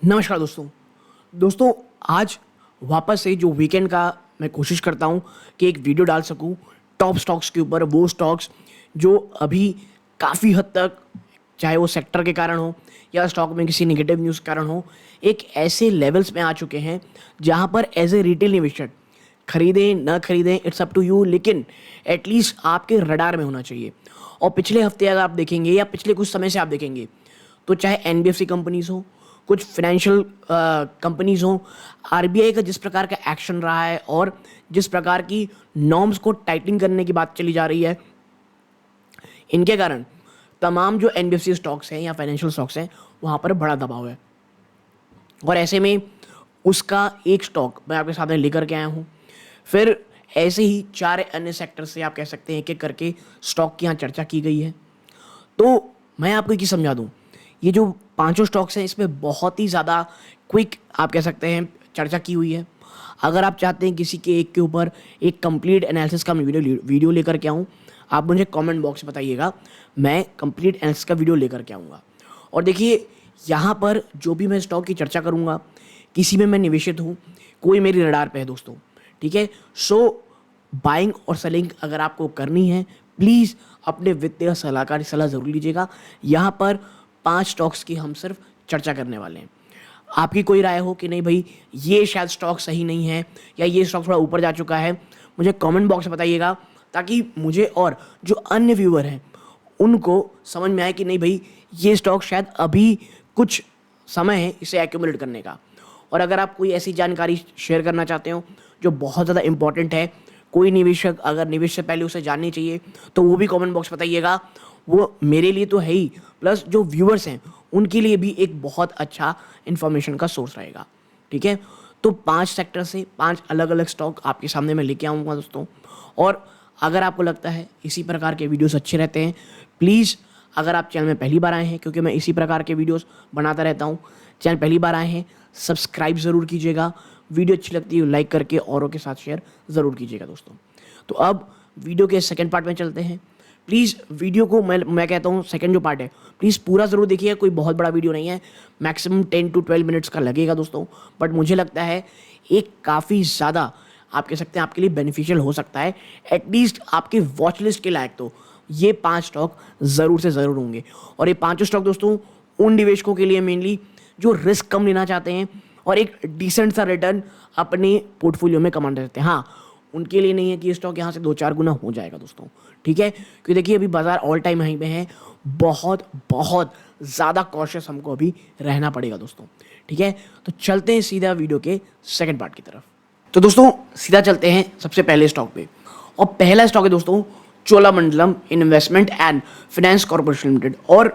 नमस्कार दोस्तों आज वापस से जो वीकेंड का मैं कोशिश करता हूँ कि एक वीडियो डाल सकूँ टॉप स्टॉक्स के ऊपर, वो स्टॉक्स जो अभी काफ़ी हद तक, चाहे वो सेक्टर के कारण हो या स्टॉक में किसी नेगेटिव न्यूज़ के कारण हो, एक ऐसे लेवल्स में आ चुके हैं जहाँ पर एज ए रिटेल निवेशक खरीदें ना खरीदें इट्स अप टू यू, लेकिन एटलीस्ट आपके रडार में होना चाहिए। और पिछले हफ्ते अगर आप देखेंगे या पिछले कुछ समय से आप देखेंगे तो चाहे एनबीएफसी कंपनीज हो, कुछ फाइनेंशियल कंपनीज हों, आरबीआई का जिस प्रकार का एक्शन रहा है और जिस प्रकार की नॉर्म्स को टाइटनिंग करने की बात चली जा रही है, इनके कारण तमाम जो एनबीएफसी स्टॉक्स हैं या फाइनेंशियल स्टॉक्स हैं वहाँ पर बड़ा दबाव है। और ऐसे में उसका एक स्टॉक मैं आपके सामने लेकर के आया हूँ। फिर ऐसे ही 4 अन्य सेक्टर से आप कह सकते हैं एक-एक करके स्टॉक की यहाँ चर्चा की गई है। तो मैं आपको एक चीज़ समझा दूँ, ये जो 5 स्टॉक्स हैं इसमें बहुत ही ज़्यादा क्विक आप कह सकते हैं चर्चा की हुई है। अगर आप चाहते हैं किसी के एक के ऊपर एक कंप्लीट एनालिसिस का मैं वीडियो लेकर के आऊँ, आप मुझे कमेंट बॉक्स में बताइएगा, मैं कंप्लीट एनालिसिस का वीडियो लेकर के आऊँगा। और देखिए, यहाँ पर जो भी मैं स्टॉक की चर्चा करूँगा, किसी में मैं निवेशित हूँ, कोई मेरी रडार पे है दोस्तों, ठीक है। सो बाइंग और सेलिंग अगर आपको करनी है, प्लीज़ अपने वित्तीय सलाहकार की सलाह ज़रूर लीजिएगा। यहाँ पर 5 स्टॉक्स की हम सिर्फ चर्चा करने वाले हैं। आपकी कोई राय हो कि नहीं भाई ये शायद स्टॉक सही नहीं है या ये स्टॉक थोड़ा ऊपर जा चुका है, मुझे कमेंट बॉक्स में बताइएगा, ताकि मुझे और जो अन्य व्यूअर हैं उनको समझ में आए कि नहीं भाई ये स्टॉक शायद अभी कुछ समय है इसे एक्यूमुलेट करने का। और अगर आप कोई ऐसी जानकारी शेयर करना चाहते हो जो बहुत ज़्यादा इंपॉर्टेंट है, कोई निवेशक अगर निवेश से पहले उसे जाननी चाहिए, तो वो भी कमेंट बॉक्स बताइएगा। वो मेरे लिए तो है ही, प्लस जो व्यूअर्स हैं उनके लिए भी एक बहुत अच्छा इन्फॉर्मेशन का सोर्स रहेगा, ठीक है। तो 5 सेक्टर से 5 अलग अलग स्टॉक आपके सामने मैं लेके आऊँगा दोस्तों। और अगर आपको लगता है इसी प्रकार के वीडियोस अच्छे रहते हैं, प्लीज़ अगर आप चैनल में पहली बार आए हैं, क्योंकि मैं इसी प्रकार के वीडियोस बनाता रहता हूँ, चैनल पहली बार आए हैं सब्सक्राइब ज़रूर कीजिएगा, वीडियो अच्छी लगती है लाइक करके औरों के साथ शेयर ज़रूर कीजिएगा दोस्तों। तो अब वीडियो के सेकंड पार्ट में चलते हैं। प्लीज़ वीडियो को मैं कहता हूँ सेकंड जो पार्ट है प्लीज़ पूरा ज़रूर देखिए, कोई बहुत बड़ा वीडियो नहीं है, मैक्सिमम 10 to 12 मिनट्स का लगेगा दोस्तों, बट मुझे लगता है एक काफ़ी ज़्यादा आप कह सकते हैं आपके लिए बेनिफिशियल हो सकता है। एटलीस्ट आपके वॉच लिस्ट के लायक तो ये 5 स्टॉक ज़रूर से ज़रूर होंगे। और ये 5 स्टॉक दोस्तों उन निवेशकों के लिए मेनली जो रिस्क कम लेना चाहते हैं और एक डिसेंट सा रिटर्न अपने पोर्टफोलियो में कमाना चाहते हैं। हाँ, उनके लिए नहीं है कि ये स्टॉक यहाँ से 2-4 गुना हो जाएगा दोस्तों, ठीक है। क्योंकि देखिए अभी बाजार ऑल टाइम हाई पे है, बहुत ज़्यादा कॉशियस हमको अभी रहना पड़ेगा दोस्तों, ठीक है। तो चलते हैं सीधा वीडियो के सेकंड पार्ट की तरफ। तो दोस्तों सीधा चलते हैं सबसे पहले स्टॉक पे, और पहला स्टॉक है दोस्तों Cholamandalam investment and finance corporation limited. और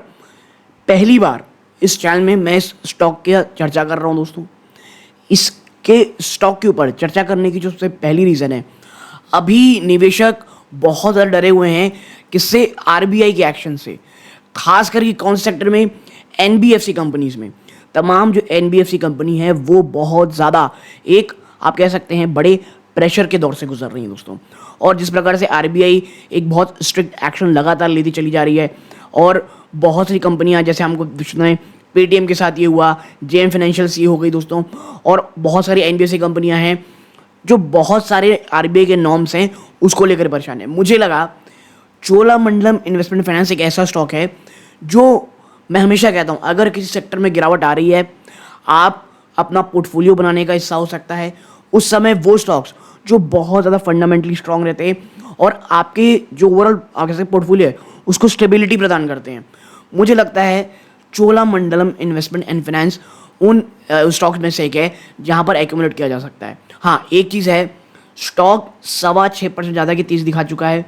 पहली बार इस चैनल में मैं इस स्टॉक की चर्चा कर रहा हूँ दोस्तों। इसके स्टॉक के ऊपर चर्चा करने की जो सबसे पहली रीज़न है, अभी निवेशक बहुत ज़्यादा डरे हुए हैं किससे, आरबीआई के एक्शन से, खास करके कौन से सेक्टर में, एनबीएफसी कंपनीज में। तमाम जो एनबीएफसी कंपनी है वो बहुत ज़्यादा एक आप कह सकते हैं बड़े प्रेशर के दौर से गुजर रही हैं दोस्तों। और जिस प्रकार से आरबीआई एक बहुत स्ट्रिक्ट एक्शन लगातार लेती चली जा रही है, और बहुत सारी कंपनियां जैसे हमको सुना पेटीएम के साथ ये हुआ, जेएम फाइनेंशियल सी हो गई दोस्तों, और बहुत सारी एनबीएफसी कंपनियां हैं जो बहुत सारे आरबीआई के नॉर्म्स हैं उसको लेकर परेशान है। मुझे लगा चोलामंडलम इन्वेस्टमेंट फाइनेंस एक ऐसा स्टॉक है जो मैं हमेशा कहता हूँ अगर किसी सेक्टर में गिरावट आ रही है, आप अपना पोर्टफोलियो बनाने का हिस्सा हो सकता है उस समय वो स्टॉक्स जो बहुत ज़्यादा फंडामेंटली स्ट्रांग रहते हैं और आपके जो ओवरऑल आगे पोर्टफोलियो है उसको स्टेबिलिटी प्रदान करते हैं। मुझे लगता है चोलामंडलम इन्वेस्टमेंट एंड फाइनेंस उन स्टॉक्स में से एक है जहां पर एक्यूमुलेट किया जा सकता है। हाँ, एक चीज़ है, स्टॉक 6.25% ज़्यादा की तेज़ दिखा चुका है।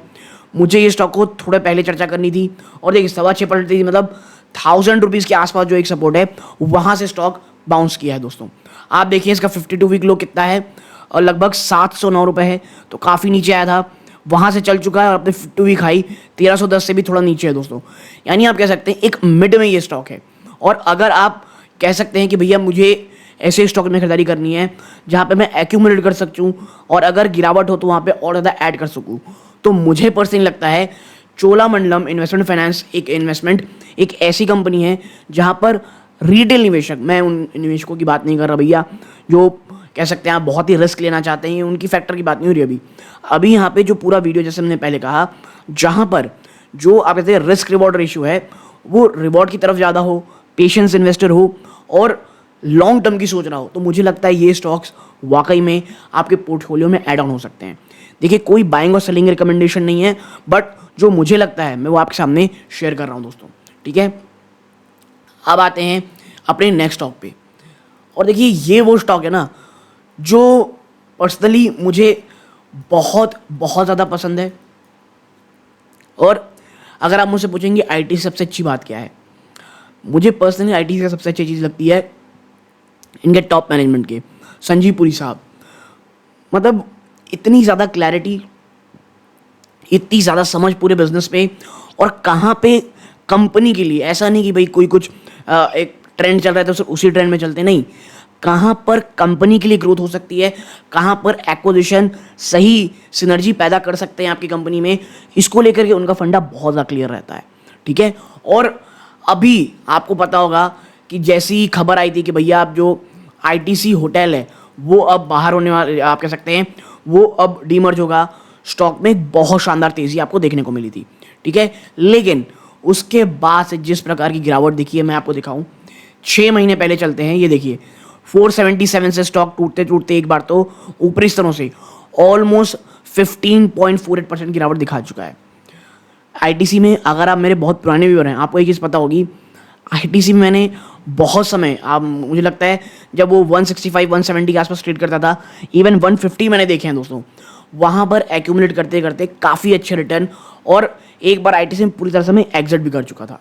मुझे ये स्टॉक को थोड़ा पहले चर्चा करनी थी, और देखिए 6.25% तेज़ी मतलब 1000 रुपीज़ के आसपास जो एक सपोर्ट है वहाँ से स्टॉक बाउंस किया है दोस्तों। आप देखिए इसका 52 वीक लो कितना है, और लगभग 709 रुपये है, तो काफ़ी नीचे आया था, वहाँ से चल चुका है और अपने 52 वीक हाई 1310 से भी थोड़ा नीचे है दोस्तों। यानी आप कह सकते हैं एक मिड में ये स्टॉक है। और अगर आप कह सकते हैं कि भैया मुझे ऐसे स्टॉक में खरीदारी करनी है जहाँ पे मैं एक्यूमुलेट कर सकूँ और अगर गिरावट हो तो वहाँ पे और ज़्यादा ऐड कर सकूँ, तो मुझे पर्सनली लगता है चोलामंडलम इन्वेस्टमेंट फाइनेंस एक ऐसी कंपनी है जहाँ पर रिटेल निवेशक, मैं उन निवेशकों की बात नहीं कर रहा भैया जो कह सकते हैं आप बहुत ही रिस्क लेना चाहते हैं, उनकी फैक्टर की बात नहीं हो रही अभी। अभी यहाँ पे जो पूरा वीडियो जैसे हमने पहले कहा, जहाँ पर जो आप कहते हैं रिस्क रिवॉर्ड रेशियो है वो रिवॉर्ड की तरफ ज़्यादा हो, पेशेंस इन्वेस्टर हो और लॉन्ग टर्म की सोच रहा हो, तो मुझे लगता है ये स्टॉक्स वाकई में आपके पोर्टफोलियो में ऐड ऑन हो सकते हैं। देखिए कोई बाइंग और सेलिंग रिकमेंडेशन नहीं है, बट जो मुझे लगता है मैं वो आपके सामने शेयर कर रहा हूँ दोस्तों, ठीक है। अब आते हैं अपने नेक्स्ट स्टॉक पे, और देखिए ये वो स्टॉक है ना जो पर्सनली मुझे बहुत बहुत ज़्यादा पसंद है। और अगर आप मुझसे पूछेंगे आईटी से सबसे अच्छी बात क्या है, मुझे पर्सनली आईटी से सबसे अच्छी चीज़ लगती है इनके टॉप मैनेजमेंट के संजीव पुरी साहब। मतलब इतनी ज़्यादा क्लैरिटी, इतनी ज़्यादा समझ पूरे बिजनेस पे, और कहाँ पे कंपनी के लिए, ऐसा नहीं कि भाई कोई कुछ एक ट्रेंड चल रहा है तो सिर्फ उसी ट्रेंड में चलते नहीं, कहाँ पर कंपनी के लिए ग्रोथ हो सकती है, कहाँ पर एक्विजिशन सही सिनर्जी पैदा कर सकते हैं आपकी कंपनी में, इसको लेकर के उनका फंडा बहुत ज़्यादा क्लियर रहता है, ठीक है। और अभी आपको पता होगा कि जैसी खबर आई थी कि भैया आप जो आईटीसी होटल है वो अब बाहर होने वाले, आप कह सकते हैं वो अब डीमर्ज होगा, स्टॉक में बहुत शानदार तेज़ी आपको देखने को मिली थी, ठीक है। लेकिन उसके बाद से जिस प्रकार की गिरावट दिखी है, मैं आपको दिखाऊं, 6 महीने पहले चलते हैं, ये देखिए 477 से स्टॉक टूटते टूटते एक बार तो ऊपरी स्तरों से ऑलमोस्ट 15.48% गिरावट दिखा चुका है। आईटीसी में अगर आप मेरे बहुत पुराने व्यूअर हैं, आपको एक चीज़ पता होगी, आईटीसी में मैंने बहुत समय, आप मुझे लगता है जब वो 165 170 के आसपास ट्रेड करता था, इवन 150 मैंने देखे हैं दोस्तों, वहाँ पर एक्यूमुलेट करते करते काफ़ी अच्छे रिटर्न, और एक बार आईटीसी में पूरी तरह से मैं एग्जिट भी कर चुका था।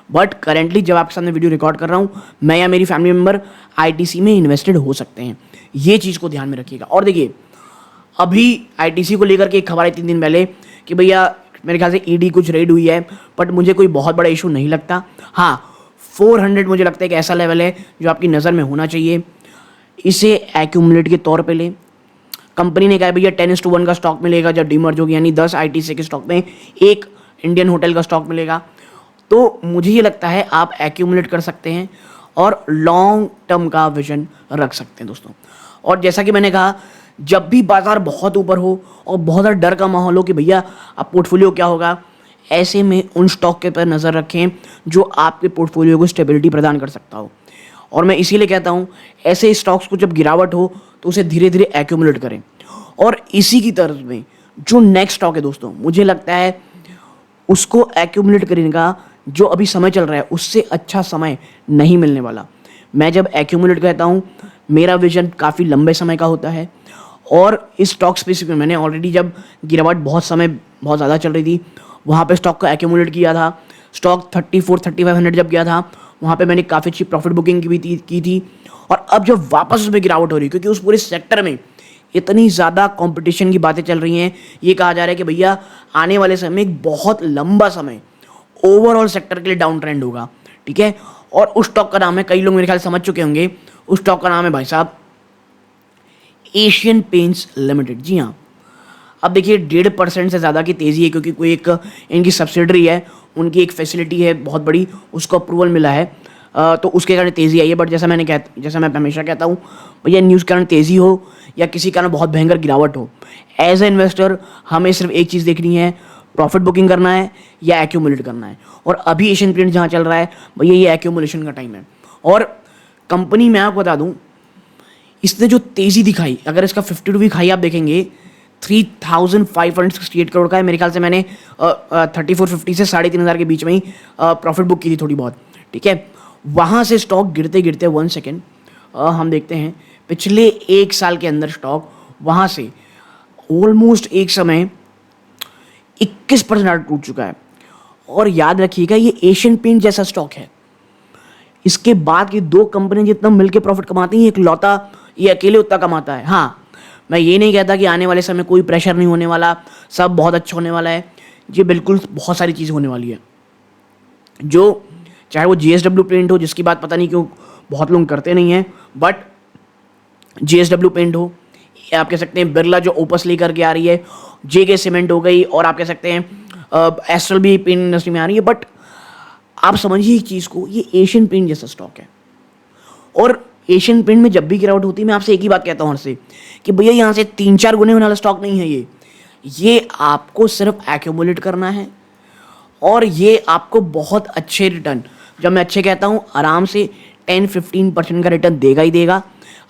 बट करेंटली जब आपके सामने वीडियो रिकॉर्ड कर रहा हूँ, मैं या मेरी फैमिली मेम्बर आईटीसी में इन्वेस्टेड हो सकते हैं, ये चीज़ को ध्यान में रखिएगा। और देखिए अभी आईटीसी को लेकर के एक खबर आई 3 दिन पहले कि भैया मेरे ख्याल से ईडी कुछ रेड हुई है, बट मुझे कोई बहुत बड़ा इशू नहीं लगता। हाँ, 400 मुझे लगता है कि ऐसा लेवल है जो आपकी नज़र में होना चाहिए, इसे एक्यूमुलेट के तौर पे लें। कंपनी ने कहा भैया 10:1 का स्टॉक मिलेगा जब डीमर्ज होगी, यानी 10 आईटीसी के स्टॉक में एक इंडियन होटल का स्टॉक मिलेगा। तो मुझे ये लगता है आप एक्यूमुलेट कर सकते हैं और लॉन्ग टर्म का विजन रख सकते हैं दोस्तों। और जैसा कि मैंने कहा, जब भी बाजार बहुत ऊपर हो और बहुत ज़्यादा डर का माहौल हो कि भैया अब पोर्टफोलियो क्या होगा, ऐसे में उन स्टॉक के पर नज़र रखें जो आपके पोर्टफोलियो को स्टेबिलिटी प्रदान कर सकता हो। और मैं इसीलिए कहता हूँ ऐसे स्टॉक्स को जब गिरावट हो तो उसे धीरे धीरे एक्यूमुलेट करें। और इसी की तरफ में जो नेक्स्ट स्टॉक है दोस्तों, मुझे लगता है उसको एक्यूमुलेट करने का जो अभी समय चल रहा है उससे अच्छा समय नहीं मिलने वाला। मैं जब एक्यूमुलेट कहता हूँ, मेरा विजन काफ़ी लंबे समय का होता है, और इस स्टॉक स्पेसिफिक में मैंने ऑलरेडी जब गिरावट बहुत ज़्यादा चल रही थी वहाँ पे स्टॉक को एक्यूमुलेट किया था। स्टॉक 34-3500 जब गया था वहाँ पे मैंने काफ़ी अच्छी प्रॉफिट बुकिंग की थी। और अब जब वापस उसमें गिरावट हो रही है, क्योंकि उस पूरे सेक्टर में इतनी ज़्यादा कंपटीशन की बातें चल रही हैं, ये कहा जा रहा है कि भैया आने वाले समय में एक बहुत लंबा समय ओवरऑल सेक्टर के लिए डाउन ट्रेंड होगा, ठीक है। और उस स्टॉक का नाम है, कई लोग मेरे ख्याल समझ चुके होंगे, उस स्टॉक का नाम है भाई साहब एशियन पेंट्स लिमिटेड। जी हाँ, अब देखिए 1.5% से ज़्यादा की तेज़ी है, क्योंकि कोई एक इनकी सब्सिडरी है, उनकी एक फैसिलिटी है बहुत बड़ी, उसको अप्रूवल मिला है, तो उसके कारण तेज़ी आई है। बट जैसा मैं हमेशा कहता हूँ, भैया न्यूज़ के कारण तेज़ी हो या किसी कारण बहुत भयंकर गिरावट हो, एज ए इन्वेस्टर हमें सिर्फ एक चीज़ देखनी है, प्रॉफिट बुकिंग करना है या एक्यूमुलेट करना है। और अभी एशियन पेंट्स जहाँ चल रहा है भैया ये एक्यूमुलेशन का टाइम है। और कंपनी में आपको बता दूँ, इसने जो तेज़ी दिखाई, अगर इसका 52 वीक हाई आप देखेंगे 3568 करोड़ का है। मेरे ख्याल से मैंने 3450 से 3500 के बीच में ही प्रॉफिट बुक की थी थोड़ी बहुत, ठीक है। वहाँ से स्टॉक गिरते गिरते 1 सेकेंड हम देखते हैं पिछले 1 साल के अंदर स्टॉक वहाँ से ऑलमोस्ट एक समय 21% टूट चुका है। और याद रखिएगा ये एशियन पेंट जैसा स्टॉक है, इसके बाद की 2 कंपनी जितना मिलकर प्रॉफिट कमाती हैं, एक लौता ये अकेले उतना कमाता है। हाँ, मैं ये नहीं कहता कि आने वाले समय कोई प्रेशर नहीं होने वाला, सब बहुत अच्छा होने वाला है। ये बिल्कुल बहुत सारी चीज़ होने वाली है, जो चाहे वो JSW पेंट हो, जिसकी बात पता नहीं क्यों बहुत लोग करते नहीं हैं, बट JSW पेंट हो, आप कह सकते हैं बिरला जो ओपस लेकर के आ रही है, JK सीमेंट हो गई, और आप कह सकते हैं एस्ट्रल भी पेंट इंडस्ट्री में आ रही है। बट आप समझिए एक चीज़ को, ये एशियन पेंट जैसा स्टॉक है, और एशियन पेंट में जब भी गिरावट होती है, मैं आपसे एक ही बात कहता हूँ हर से कि भैया यहाँ से 3-4 गुने होने वाला स्टॉक नहीं है ये आपको सिर्फ एक्यूमुलेट करना है और ये आपको बहुत अच्छे रिटर्न, जब मैं अच्छे कहता हूँ आराम से 10-15% का रिटर्न देगा ही देगा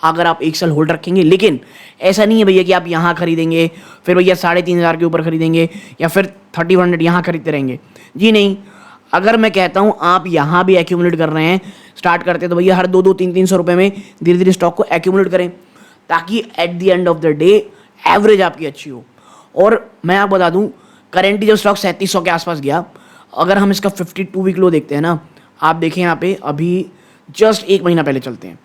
अगर आप एक साल होल्ड रखेंगे। लेकिन ऐसा नहीं है भैया कि आप यहाँ खरीदेंगे फिर भैया 3,500 के ऊपर खरीदेंगे या फिर 3,100 यहाँ खरीदते रहेंगे। जी नहीं, अगर मैं कहता हूँ आप यहाँ भी एक्यूमुलेट कर रहे हैं, स्टार्ट करते हैं तो भैया हर 200-300 रुपये में धीरे धीरे स्टॉक को एक्यूमुलेट करें ताकि at the end of the day average आपकी अच्छी हो। और मैं आपको बता दूँ करेंटली जब स्टॉक 3700 के आसपास गया, अगर हम इसका 52 वीक लो देखते हैं ना, आप देखें यहाँ पे अभी जस्ट एक महीना पहले चलते हैं,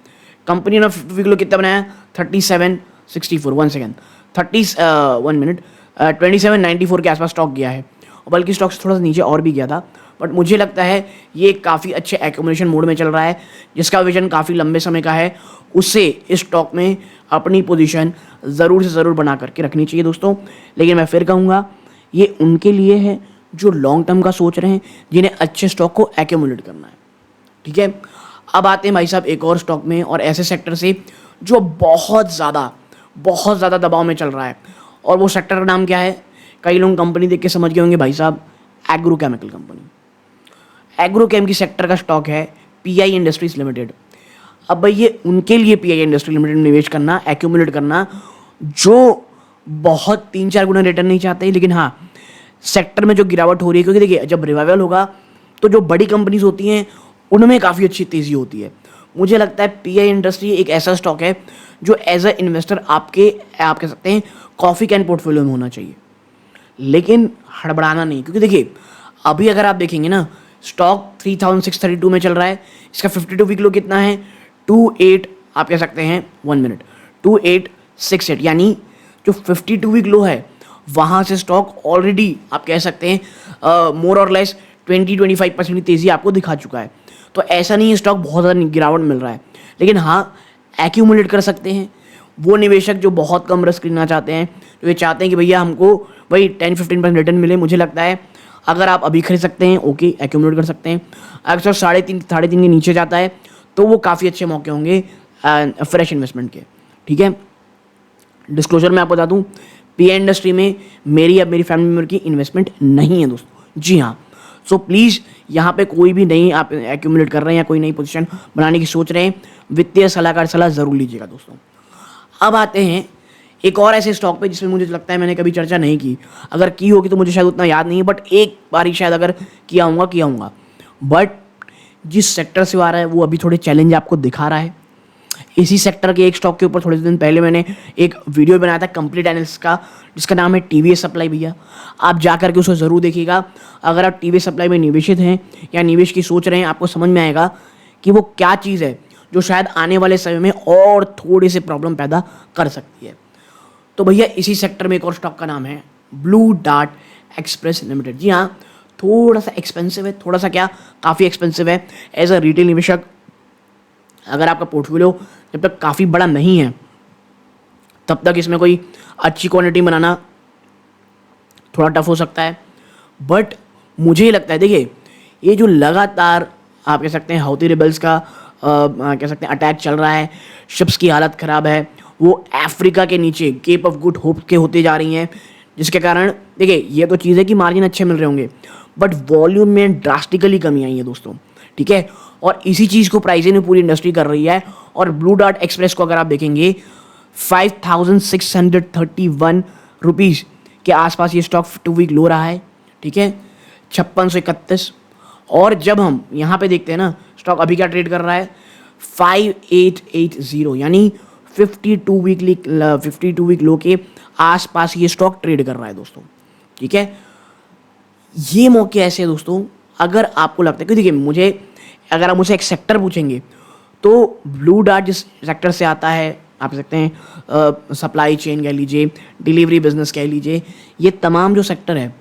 कंपनी ने 50 वीक लो कितना बनाया 3764, 1 सेकेंड 1 मिनट 2794 के आसपास स्टॉक गया है, बल्कि स्टॉक थोड़ा सा नीचे और भी गया था। बट मुझे लगता है ये काफ़ी अच्छे एक्यूमुलेशन मोड में चल रहा है जिसका विजन काफ़ी लंबे समय का है, उससे इस स्टॉक में अपनी पोजीशन ज़रूर से ज़रूर बना करके रखनी चाहिए दोस्तों। लेकिन मैं फिर कहूँगा ये उनके लिए है जो लॉन्ग टर्म का सोच रहे हैं, जिन्हें अच्छे स्टॉक को एक्यूमुलेट करना है। ठीक है, अब आते हैं भाई साहब एक और स्टॉक में और ऐसे सेक्टर से जो बहुत ज़्यादा दबाव में चल रहा है, और वो सेक्टर का नाम क्या है? कई लोग कंपनी देख के समझ गए होंगे भाई साहब, एग्रोकेमिकल कंपनी। एग्रोकेम की सेक्टर का स्टॉक है पीआई इंडस्ट्रीज लिमिटेड। अब भाई ये उनके लिए पीआई इंडस्ट्री लिमिटेड में निवेश करना, एक्यूमुलेट करना, जो बहुत 3-4 गुना रिटर्न नहीं चाहते, लेकिन हाँ सेक्टर में जो गिरावट हो रही है, क्योंकि देखिए जब रिवाइवल होगा तो जो बड़ी कंपनीज होती हैं उनमें काफ़ी अच्छी तेज़ी होती है। मुझे लगता है पीआई इंडस्ट्री एक ऐसा स्टॉक है जो एज अ इन्वेस्टर आप कह सकते हैं कॉफ़ी कैन पोर्टफोलियो में होना चाहिए, लेकिन हड़बड़ाना नहीं। क्योंकि देखिए अभी अगर आप देखेंगे ना, स्टॉक 3632 में चल रहा है, इसका 52 वीक लो कितना है 28, आप कह सकते हैं 1 मिनट 2868, यानी जो 52 वीक लो है वहाँ से स्टॉक ऑलरेडी आप कह सकते हैं मोर और लेस 20-25% की तेज़ी आपको दिखा चुका है। तो ऐसा नहीं है स्टॉक बहुत ज़्यादा गिरावट मिल रहा है, लेकिन हाँ एक्यूमुलेट कर सकते हैं वो निवेशक जो बहुत कम रिस्क लेना चाहते हैं, जो ये चाहते हैं कि भैया हमको वही 10-15% रिटर्न मिले। मुझे लगता है अगर आप अभी खरीद सकते हैं ओके, एक्यूमुलेट कर सकते हैं। अगर 3.5 के नीचे जाता है तो वो काफ़ी अच्छे मौके होंगे फ्रेश इन्वेस्टमेंट के। ठीक है, डिस्क्लोजर में आपको बता दूँ, पीआई इंडस्ट्री में मेरी या मेरी फैमिली मेम्बर की इन्वेस्टमेंट नहीं है दोस्तों। जी हाँ, सो प्लीज़ यहाँ पे कोई भी नहीं आप एक्यूमुलेट कर रहे हैं या कोई नई पोजीशन बनाने की सोच रहे हैं, वित्तीय सलाहकार सलाह ज़रूर लीजिएगा दोस्तों। अब आते हैं एक और ऐसे स्टॉक पे जिसमें मुझे लगता है मैंने कभी चर्चा नहीं की, अगर की होगी तो मुझे शायद उतना याद नहीं है, बट एक बार ही शायद अगर किया हूँगा, बट जिस सेक्टर से आ रहा है वो अभी थोड़े चैलेंज आपको दिखा रहा है। इसी सेक्टर के एक स्टॉक के ऊपर थोड़े दिन पहले मैंने एक वीडियो बनाया था कंप्लीट एनालिसिस का, जिसका नाम है टीवीएस सप्लाई। भैया आप जा करके उसको ज़रूर देखिएगा। अगर आप टीवीएस सप्लाई में निवेशित हैं या निवेश की सोच रहे हैं, आपको समझ में आएगा कि वो क्या चीज़ है जो शायद आने वाले समय में और थोड़ी सी प्रॉब्लम पैदा कर सकती है। तो भैया इसी सेक्टर में एक और स्टॉक का नाम है ब्लू डार्ट एक्सप्रेस लिमिटेड। जी हाँ, थोड़ा सा एक्सपेंसिव है, थोड़ा सा क्या काफ़ी एक्सपेंसिव है। एज अ रिटेल निवेशक अगर आपका पोर्टफोलियो जब तक काफ़ी बड़ा नहीं है तब तक इसमें कोई अच्छी क्वांटिटी बनाना थोड़ा टफ हो सकता है। बट मुझे ये लगता है, देखिए ये जो लगातार आप कह सकते हैं हाउथी रिबल्स का कह सकते हैं अटैक चल रहा है, शिप्स की हालत ख़राब है, वो अफ्रीका के नीचे केप ऑफ गुड होप के होते जा रही हैं, जिसके कारण देखिए ये तो चीज़ है कि मार्जिन अच्छे मिल रहे होंगे बट वॉल्यूम में ड्रास्टिकली कमी आई है दोस्तों। ठीक है, और इसी चीज़ को प्राइसिंग में पूरी इंडस्ट्री कर रही है। और ब्लू डार्ट एक्सप्रेस को अगर आप देखेंगे 5631 रुपीज़ के आसपास ये स्टॉक 2 वीक लो रहा है। ठीक है, 5631। और जब हम यहाँ पे देखते हैं ना, स्टॉक अभी क्या ट्रेड कर रहा है 5880, यानी 52 वीक लो के आसपास ये स्टॉक ट्रेड कर रहा है दोस्तों। ठीक है, ये मौके ऐसे हैं दोस्तों, अगर आपको लगता है कि देखिए अगर आप मुझसे एक सेक्टर पूछेंगे तो ब्लू डार्ट जिस सेक्टर से आता है, आप कह सकते हैं सप्लाई चेन कह लीजिए, डिलीवरी बिजनेस कह लीजिए, ये तमाम जो सेक्टर है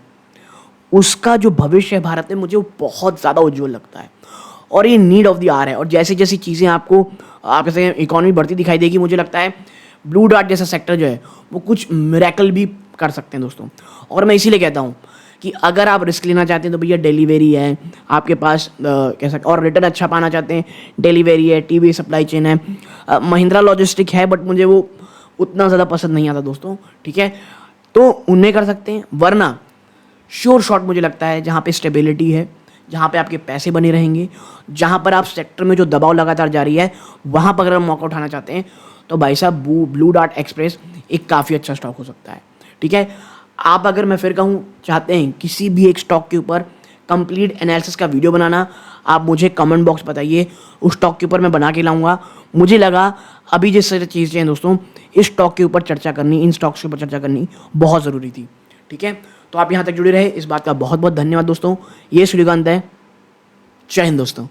उसका जो भविष्य है भारत में मुझे वो बहुत ज़्यादा उज्जवल लगता है और ये नीड ऑफ द आवर है। और जैसी जैसी चीज़ें आपको आप कह सकते हैं इकॉनमी बढ़ती दिखाई देगी, मुझे लगता है ब्लू डार्ट जैसा सेक्टर जो है वो कुछ मिरेकल भी कर सकते हैं दोस्तों। और मैं इसीलिए कहता हूँ कि अगर आप रिस्क लेना चाहते हैं तो भैया डिलीवरी है आपके पास, कैसा, और रिटर्न अच्छा पाना चाहते हैं, डिलीवरी है, टीवी सप्लाई चेन है, महिंद्रा लॉजिस्टिक है, बट मुझे वो उतना ज़्यादा पसंद नहीं आता दोस्तों, ठीक है। तो उन्हें कर सकते हैं, वरना श्योर शॉट मुझे लगता है जहाँ पे स्टेबिलिटी है, जहाँ पे आपके पैसे बने रहेंगे, जहाँ पर आप सेक्टर में जो दबाव लगातार जारी है वहाँ पर अगर हम मौका उठाना चाहते हैं तो भाई साहब ब्लू डार्ट एक्सप्रेस एक काफ़ी अच्छा स्टॉक हो सकता है, ठीक है। आप अगर मैं फिर कहूँ चाहते हैं किसी भी एक स्टॉक के ऊपर कंप्लीट एनालिसिस का वीडियो बनाना, आप मुझे कमेंट बॉक्स बताइए, उस स्टॉक के ऊपर मैं बना के लाऊंगा। मुझे लगा अभी जिस तरह चीज़ें हैं दोस्तों, इस स्टॉक के ऊपर चर्चा करनी, इन स्टॉक्स के ऊपर चर्चा करनी बहुत ज़रूरी थी, ठीक है। तो आप यहाँ तक जुड़े रहे, इस बात का बहुत बहुत धन्यवाद दोस्तों। ये सूर्यकांत है, जय हिंद दोस्तों।